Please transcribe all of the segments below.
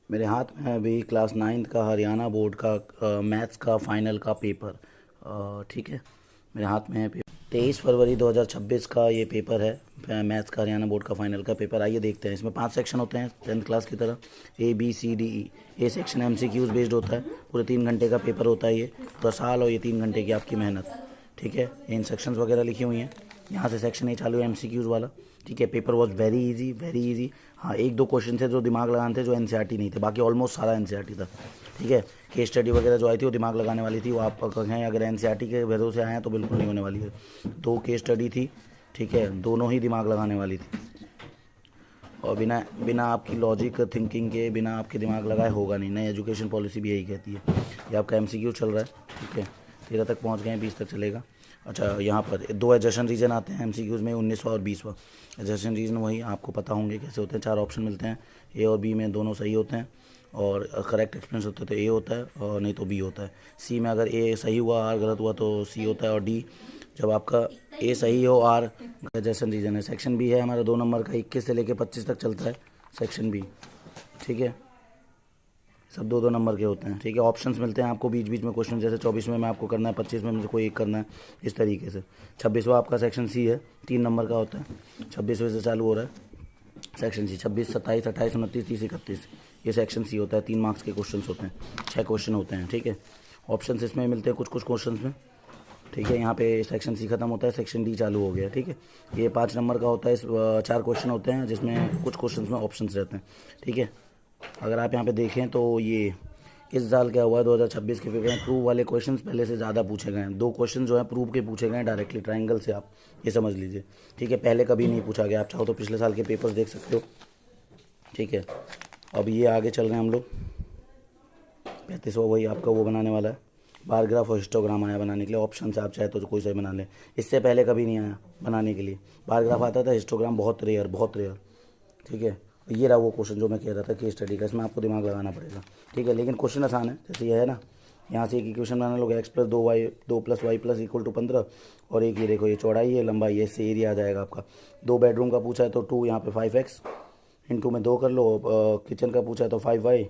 मेरे हाथ में है अभी क्लास 9th का हरियाणा बोर्ड का मैथ्स का फाइनल का पेपर। ठीक है, मेरे हाथ में है पेपर 23 फरवरी 2026 का ये पेपर है, मैथ्स का हरियाणा बोर्ड का फाइनल का पेपर। आइए देखते हैं। इसमें 5 सेक्शन होते हैं 10th क्लास की तरह, ABCDE। A section MCQs based होता है, पूरे 3 घंटे का पेपर होता है ये, पूरा साल और ये 3 घंटे की आपकी मेहनत। ठीक है, इन सेक्शंस वगैरह लिखी हुई हैं। यहाँ से सेक्शन ए चालू है MCQs वाला। ठीक है, paper was very easy, very easy. हाँ, एक दो क्वेश्चन थे जो दिमाग लगाने थे, जो NCERT नहीं थे, बाकी ऑलमोस्ट सारा NCERT था। ठीक है, केस स्टडी वगैरह जो आई थी वो दिमाग लगाने वाली थी, वो आप कहें अगर NCERT के वजह से आए हैं तो बिल्कुल नहीं होने वाली है। 2 केस स्टडी थी, ठीक है, दोनों ही दिमाग लगाने वाली थी, और बिना बिना आपकी लॉजिक थिंकिंग के, बिना आपके दिमाग लगाए होगा नहीं। नई एजुकेशन पॉलिसी भी यही कहती है। ये आपका MCQ चल रहा है, ठीक है, 13 तक पहुंच गए हैं, 20 तक चलेगा। अच्छा, यहाँ पर 2 एडजस्टेंट रीजन आते हैं MCQs में, 19वां और 20वां। एडजस्टेंट रीजन वही आपको पता होंगे कैसे होते हैं। 4 ऑप्शन मिलते हैं, A और B में दोनों सही होते हैं, और करेक्ट एक्सपीरियंस होते हैं तो A होता है, और नहीं तो B होता है। C में अगर A सही हुआ, R गलत हुआ तो C होता है, और D जब आपका A सही हो, R एडजस्टेंट रीजन है। सेक्शन B है हमारा 2 नंबर का, 21 से लेकर 25 तक चलता है सेक्शन B। ठीक है, सब 2 2 नंबर के होते हैं। ठीक है, ऑप्शंस मिलते हैं आपको बीच बीच में क्वेश्चन, जैसे 24 में आपको करना है, 25 में मुझे कोई एक करना है, इस तरीके से। 26वां आपका सेक्शन C है, 3 नंबर का होता है, 26वें से चालू हो रहा है सेक्शन C। 26, 27, 28, 29, 30, 31, ये सेक्शन C होता है। 3 मार्क्स के क्वेश्चन होते हैं, 6 क्वेश्चन होते हैं। ठीक है, ऑप्शन इसमें मिलते हैं कुछ कुछ क्वेश्चन में। ठीक है, यहाँ पे सेक्शन C खत्म होता है, सेक्शन D चालू हो गया। ठीक है, ये 5 नंबर का होता है, 4 क्वेश्चन होते हैं, जिसमें कुछ क्वेश्चन में ऑप्शंस रहते हैं। ठीक है, अगर आप यहाँ पे देखें तो ये इस साल क्या हुआ है, 2026 के पेपर में प्रूव वाले क्वेश्चंस पहले से ज़्यादा पूछे गए हैं। 2 क्वेश्चन जो है प्रूव के पूछे गए हैं डायरेक्टली ट्राइंगल से, आप ये समझ लीजिए। ठीक है, पहले कभी नहीं पूछा गया। आप चाहो तो पिछले साल के पेपर्स देख सकते हो। ठीक है, अब ये आगे चल रहे हैं हम लोग। 35वां वही आपका वो बनाने वाला है, बारग्राफ और हिस्टोग्राम आया बनाने के लिए। ऑप्शन से आप चाहे तो कोई सा बना लें, इससे पहले कभी नहीं आया बनाने के लिए। बारग्राफ आता था, हिस्टोग्राम बहुत रेयर, बहुत रेयर। ठीक है, ये रहा वो क्वेश्चन जो मैं कह रहा था केस स्टडी का, इसमें आपको दिमाग लगाना पड़ेगा। ठीक है, लेकिन क्वेश्चन आसान है। जैसे ये है ना, यहाँ से एक इक्वेशन बनाना लोग, x + 2y 2 + y + = 15, और एक ये देखो, ये चौड़ाई है, लंबाई है, इससे एरिया आ जाएगा आपका। 2 बेडरूम का पूछा है तो 2 यहाँ पे 5x, इंटू में 2 कर लो। किचन का पूछा है तो 5y।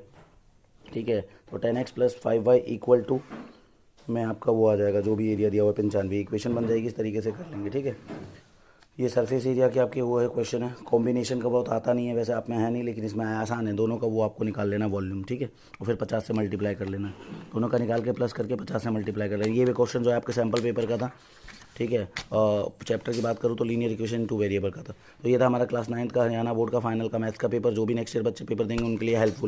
ठीक है, तो 10x + 5y = में आपका वो आ जाएगा, जो भी एरिया दिया हुआ है 95। इक्वेशन बन जाएगी, इस तरीके से कर लेंगे। ठीक है, ये सरफेस एरिया के आपके वो है क्वेश्चन है। कॉम्बिनेशन का बहुत आता नहीं है, वैसे आप में है नहीं, लेकिन इसमें आसान है। दोनों का वो आपको निकाल लेना वॉल्यूम। ठीक है, और फिर 50 से मल्टीप्लाई कर लेना, दोनों का निकाल के प्लस करके 50 से मल्टीप्लाई कर लेना। ये भी क्वेश्चन जो है आपके सैम्पल पेपर का था। ठीक है, चैप्टर की बात करूँ तो लीनियर इक्वेशन 2 वेरिएबल का था। तो ये था हमारा क्लास 9th का हरियाणा बोर्ड का फाइनल का मैथ्स का पेपर। जो भी नेक्स्ट ईयर बच्चे पेपर देंगे उनके लिए हेल्पफुल